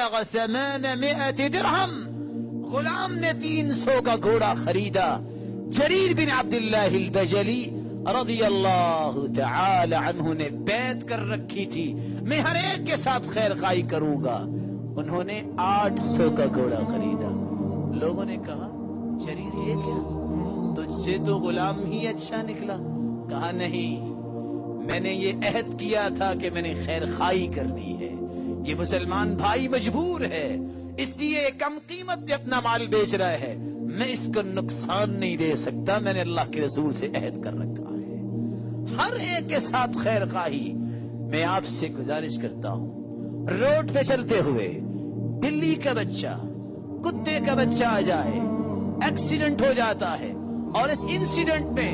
800 درہم، غلام نے 300 کا گھوڑا خریدا۔ جریر بن عبداللہ البجلی رضی اللہ تعالی عنہ نے بیعت کر رکھی تھی، میں ہر ایک کے ساتھ خیر خواہی کروں گا۔ انہوں نے 800 کا گھوڑا خریدا۔ لوگوں نے کہا جریر یہ کیا، تجھ سے تو غلام ہی اچھا نکلا۔ کہا نہیں، میں نے یہ عہد کیا تھا کہ میں نے خیر خواہی کرنی ہے، یہ مسلمان بھائی مجبور ہے، اس لیے کم قیمت پہ اپنا مال بیچ رہا ہے، میں اس کو نقصان نہیں دے سکتا، میں نے اللہ کے رسول سے عہد کر رکھا ہے۔ ہر ایک کے ساتھ خیر خواہی۔ میں آپ سے گزارش کرتا ہوں، روڈ پہ چلتے ہوئے بلی کا بچہ، کتے کا بچہ آ جائے، ایکسیڈنٹ ہو جاتا ہے اور اس انسیڈنٹ میں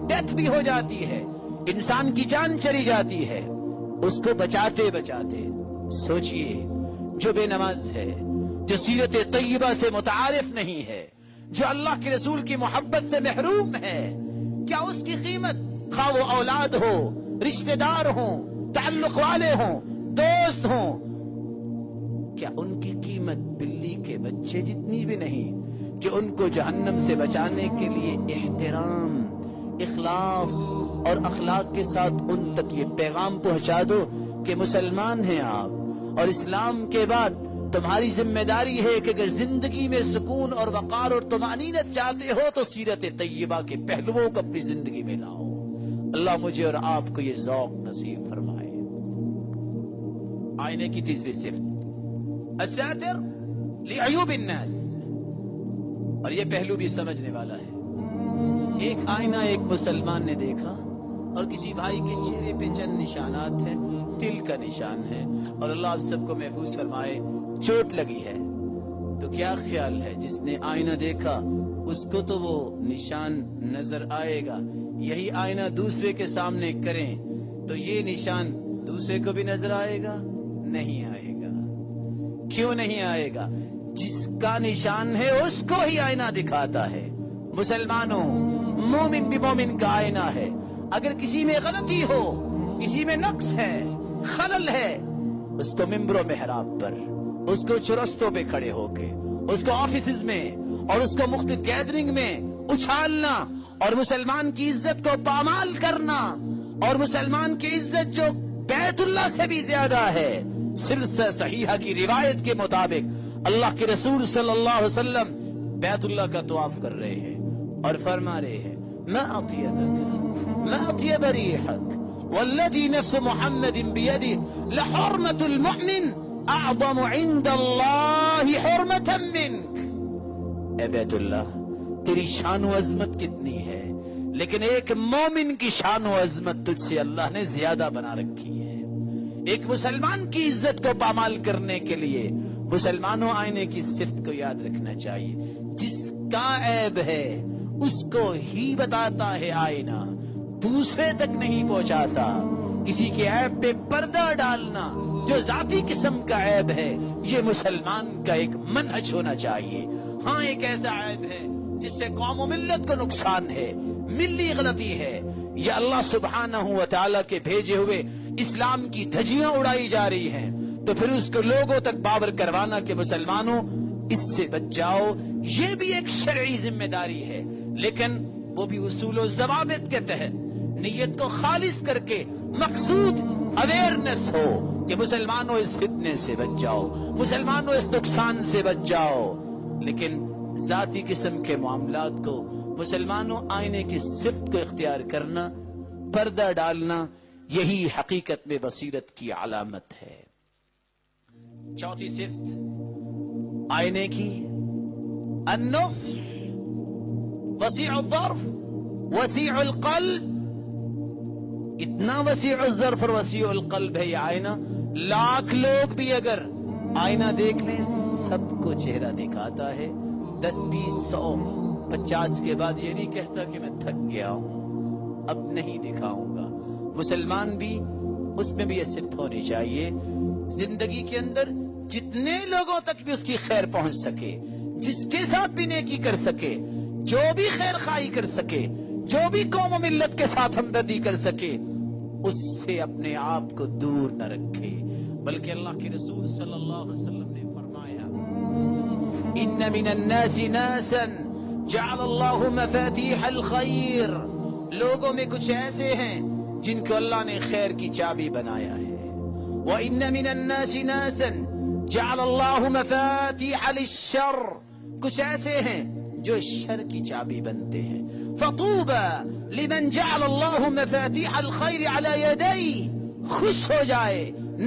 ڈیتھ بھی ہو جاتی ہے، انسان کی جان چلی جاتی ہے، اس کو بچاتے بچاتے سوچئے جو بے نماز ہے، جو سیرت طیبہ سے متعارف نہیں ہے، جو اللہ کے رسول کی محبت سے محروم ہے، کیا اس کی قیمت، خواہ وہ اولاد ہو، رشتہ دار ہوں، تعلق والے ہوں، دوست ہوں، کیا ان کی قیمت بلی کے بچے جتنی بھی نہیں کہ ان کو جہنم سے بچانے کے لیے احترام، اخلاص اور اخلاق کے ساتھ ان تک یہ پیغام پہنچا دو کہ مسلمان ہیں آپ، اور اسلام کے بعد تمہاری ذمہ داری ہے کہ اگر زندگی میں سکون اور وقار اور طمانینت چاہتے ہو تو سیرت طیبہ کے پہلوؤں کو اپنی زندگی میں لاؤ۔ اللہ مجھے اور آپ کو یہ ذوق نصیب فرمائے۔ آئینے کی تیسری صفت، الساتر لعیوب الناس، اور یہ پہلو بھی سمجھنے والا ہے۔ ایک آئینہ ایک مسلمان نے دیکھا اور کسی بھائی کے چہرے پہ چند نشانات ہیں، تل کا نشان ہے، اور اللہ آپ سب کو محفوظ فرمائے، چوٹ لگی ہے، تو کیا خیال ہے جس نے آئینہ دیکھا اس کو تو وہ نشان نظر آئے گا، یہی آئینہ دوسرے کے سامنے کریں تو یہ نشان دوسرے کو بھی نظر آئے گا؟ نہیں آئے گا۔ کیوں نہیں آئے گا؟ جس کا نشان ہے اس کو ہی آئینہ دکھاتا ہے۔ مسلمانوں، مومن بھی مومن کا آئینہ ہے، اگر کسی میں غلطی ہو، کسی میں نقص ہے، خلل ہے، اس کو ممبر و محراب پر، اس کو چرستوں پہ کھڑے ہو کے، اس کو آفیسز میں اور اس کو مختلف گیدرنگ میں اچھالنا اور مسلمان کی عزت کو پامال کرنا، اور مسلمان کی عزت جو بیت اللہ سے بھی زیادہ ہے، سلسلہ صحیحہ کی روایت کے مطابق اللہ کے رسول صلی اللہ علیہ وسلم بیت اللہ کا طواف کر رہے ہیں اور فرما رہے ہیں ما اطیبک ما اطیب ریحک والذی نفس محمد بیدہ لحرمت المؤمن اعظم عند اللہ حرمتا منک۔ اے بیت اللہ، تیری شان و عظمت کتنی ہے، لیکن ایک مومن کی شان و عظمت تجھ سے اللہ نے زیادہ بنا رکھی ہے۔ ایک مسلمان کی عزت کو پامال کرنے کے لیے مسلمانوں آئینے کی صفت کو یاد رکھنا چاہیے، جس کا عیب ہے اس کو ہی بتاتا ہے آئینہ، دوسرے تک نہیں پہنچاتا۔ کسی کے عیب پہ پردہ ڈالنا جو ذاتی قسم کا عیب ہے، یہ مسلمان کا ایک منہج ہونا چاہیے۔ ہاں، ایک ایسا عیب ہے جس سے قوم و ملت کو نقصان ہے، ملی غلطی ہے، یہ اللہ سبحانہ و تعالیٰ کے بھیجے ہوئے اسلام کی دھجیاں اڑائی جا رہی ہیں، تو پھر اس کو لوگوں تک باور کروانا کہ مسلمانوں اس سے بچ جاؤ، یہ بھی ایک شرعی ذمہ داری ہے، لیکن وہ بھی اصول و ضوابط کے تحت نیت کو خالص کر کے مقصود اویئرنس ہو کہ مسلمانوں اس فتنے سے بچ جاؤ، مسلمانوں اس نقصان سے بچ جاؤ۔ لیکن ذاتی قسم کے معاملات کو مسلمانوں آئینے کی صفت کو اختیار کرنا، پردہ ڈالنا، یہی حقیقت میں بصیرت کی علامت ہے۔ چوتھی صفت آئینے کی، النصح وسیع الظرف وسیع القلب، اتنا وسیع الظرف اور وسیع القلب ہے یہ آئینہ، لاکھ لوگ بھی اگر آئینہ دیکھ لیں سب کو چہرہ دکھاتا ہے، 10 20 100 50 کے بعد یہ نہیں کہتا کہ میں تھک گیا ہوں اب نہیں دکھاؤں گا۔ مسلمان بھی اس میں بھی یہ صفت ہونی چاہیے، زندگی کے اندر جتنے لوگوں تک بھی اس کی خیر پہنچ سکے، جس کے ساتھ بھی نیکی کر سکے، جو بھی خیر خواہی کر سکے، جو بھی قوم و ملت کے ساتھ ہمدردی کر سکے، اس سے اپنے آپ کو دور نہ رکھے، بلکہ اللہ کے رسول صلی اللہ علیہ وسلم نے فرمایا وَإِنَّ مِنَ النَّاسِ نَاسًا جَعَلَ اللَّهُ مَفَاتِيحَ الْخَيْرِ، لوگوں میں کچھ ایسے ہیں جن کو اللہ نے خیر کی چابی بنایا ہے. وَإِنَّ مِنَ النَّاسِ نَاسًا جَعَلَ اللَّهُ مَفَاتِيحَ لِلشَّرِّ، کچھ ایسے ہیں جو شر کی چابی بنتے ہیں. فَطُوبَى لِمَنْ جَعَلَ اللَّهُ مَفَاتِيحَ الْخَيْرِ عَلَى يَدَيْهِ، خوش ہو جائے،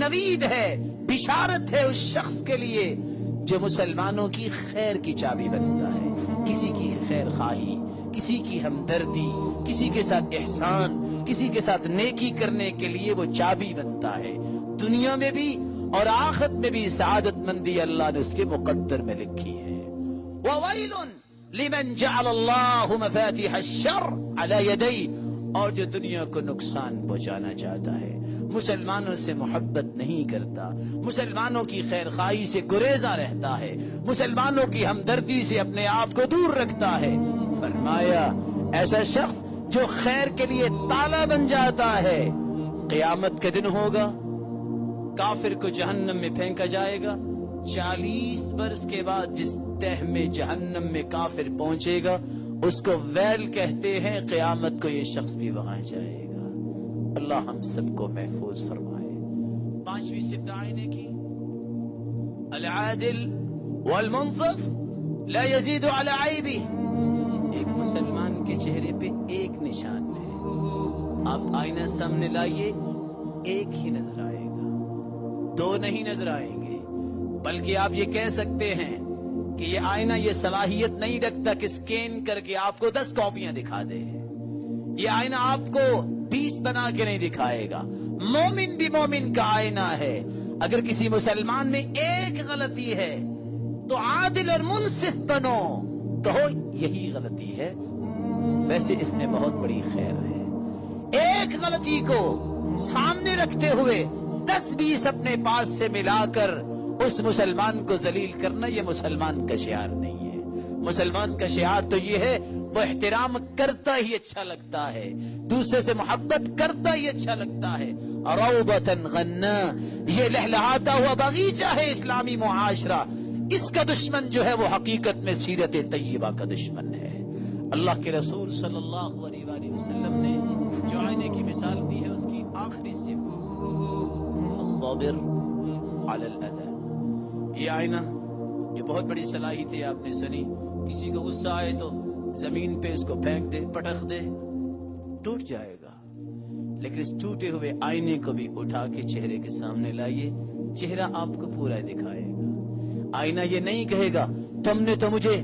نوید ہے، بشارت ہے اس شخص کے لیے جو مسلمانوں کی خیر کی چابی بنتا ہے. کسی کی خیر خواہی، کسی کی ہمدردی، کسی کے ساتھ احسان، کسی کے ساتھ نیکی کرنے کے لیے وہ چابی بنتا ہے. دنیا میں بھی اور آخرت میں بھی سعادت مندی اللہ نے اس کے مقدر میں لکھی ہے. وَوَيْلٌ لِمَنْ جَعَلَ اللَّهُ مَفَاتِحَ الشَّرِّ عَلَى يَدَيْهِ، اور جو دنیا کو نقصان پہنچانا چاہتا ہے، مسلمانوں سے محبت نہیں کرتا، مسلمانوں کی خیر خواہی سے گریزا رہتا ہے، مسلمانوں کی ہمدردی سے اپنے آپ کو دور رکھتا ہے، فرمایا ایسا شخص جو خیر کے لیے تالا بن جاتا ہے، قیامت کے دن ہوگا کافر کو جہنم میں پھینکا جائے گا. 40 برس کے بعد جس تہ میں جہنم میں کافر پہنچے گا اس کو ویل کہتے ہیں. قیامت کو یہ شخص بھی وہاں جائے گا. اللہ ہم سب کو محفوظ فرمائے. 5ویں صفت آئینے کی، العادل والمنصف لا يزيد على عیبه. ایک مسلمان کے چہرے پہ ایک نشان ہے. آپ آئینہ سامنے لائیے، ایک ہی نظر آئے گا، 2 نہیں نظر آئیں گے. بلکہ آپ یہ کہہ سکتے ہیں کہ یہ آئینہ یہ صلاحیت نہیں رکھتا کہ اسکین کر کے آپ کو 10 کاپیاں دکھا دے. یہ آئینہ آپ کو 20 بنا کے نہیں دکھائے گا. مومن بھی مومن کا آئینہ ہے. اگر کسی مسلمان میں ایک غلطی ہے تو عادل اور منصف بنو، کہو یہی غلطی ہے، ویسے اس میں بہت بڑی خیر ہے. ایک غلطی کو سامنے رکھتے ہوئے 10-20 اپنے پاس سے ملا کر اس مسلمان کو ذلیل کرنا، یہ مسلمان کا شعار نہیں ہے. مسلمان کا شعار تو یہ ہے وہ احترام کرتا ہی اچھا لگتا ہے، دوسرے سے محبت کرتا ہی اچھا لگتا ہے. روضۃ غنا، یہ لہلہاتا ہوا باغیچہ ہے اسلامی معاشرہ. اس کا دشمن جو ہے وہ حقیقت میں سیرت طیبہ کا دشمن ہے. اللہ کے رسول صلی اللہ علیہ وآلہ وسلم نے جو آئینے کی مثال دی ہے اس کی آخری صفت الصابر علی الاذى. یہ آئینہ یہ بہت بڑی صلاحیت ہے، آپ نے سنی. کسی کو غصہ آئے تو زمین پہ اس کو پھینک دے، پٹخ دے، ٹوٹ جائے گا. لیکن اس ٹوٹے ہوئے آئینے کو بھی اٹھا کے چہرے کے سامنے لائیے، چہرہ آپ کو پورا دکھائے گا. آئینہ یہ نہیں کہے گا تم نے تو مجھے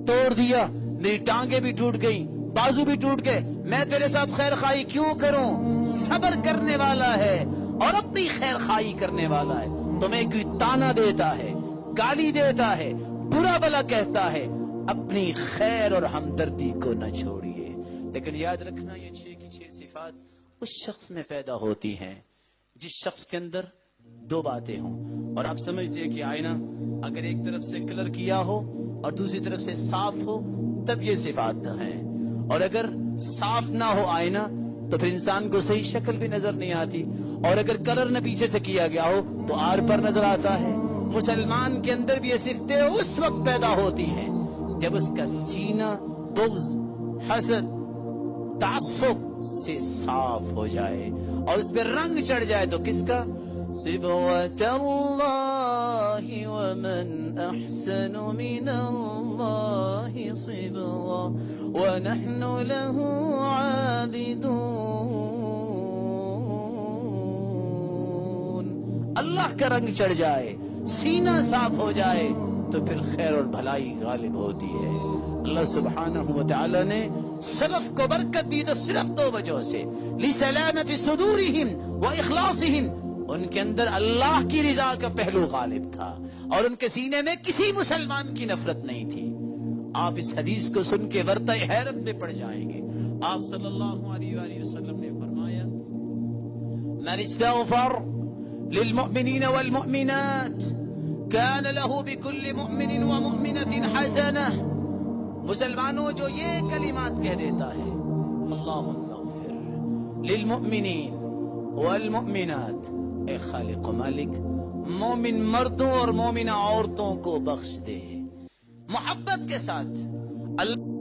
توڑ دیا، میری ٹانگیں بھی ٹوٹ گئی، بازو بھی ٹوٹ گئے، میں تیرے ساتھ خیر خواہی کیوں کروں. صبر کرنے والا ہے اور اپنی خیر خواہی کرنے والا ہے. تمہیں کوئی تانا دیتا ہے، گالی دیتا ہے، برا بلا کہتا ہے، اپنی خیر اور ہمدردی کو نہ چھوڑیے. لیکن یاد رکھنا یہ 6 کی 6 صفات اس شخص میں پیدا ہوتی ہیں جس شخص کے اندر 2 باتیں ہوں. اور آپ سمجھتے کہ آئینہ اگر ایک طرف سے کلر کیا ہو اور دوسری طرف سے صاف ہو تب یہ صفات ہیں، اور اگر صاف نہ ہو آئینہ تو پھر انسان کو صحیح شکل بھی نظر نہیں آتی، اور اگر کلر نہ پیچھے سے کیا گیا ہو تو آر پر نظر آتا ہے. مسلمان کے اندر بھی یہ صفتیں اس وقت پیدا ہوتی ہیں جب اس کا سینہ بغض، حسد، تعصب سے صاف ہو جائے اور اس پہ رنگ چڑھ جائے. تو کس کا؟ صبغۃ اللہ ومن احسن من اللہ صبغا ونحن له عابدون. اللہ کا رنگ چڑھ جائے، سینہ صاف ہو جائے تو پھر خیر اور بھلائی غالب ہوتی ہے. اللہ سبحانہ وتعالی نے سلف کو برکت دی تو صرف 2 وجہ سے، لسلامت صدورہم واخلاصہم، ان کے اندر اللہ کی رضا کا پہلو غالب تھا اور ان کے سینے میں کسی مسلمان کی نفرت نہیں تھی. آپ اس حدیث کو سن کے ورطہ حیرت میں پڑ جائیں گے. آپ صلی اللہ علیہ وآلہ وسلم نے فرمایا من استغفر للمؤمنین والمؤمنات كان له بكل مؤمن ومؤمنة حسنة. مسلمانوں جو یہ کلمات کہہ دیتا ہے اللہم اغفر للمؤمنین والمؤمنات، اے خالق و مالک مومن مردوں اور مومنہ عورتوں کو بخش دے، محبت کے ساتھ اللہ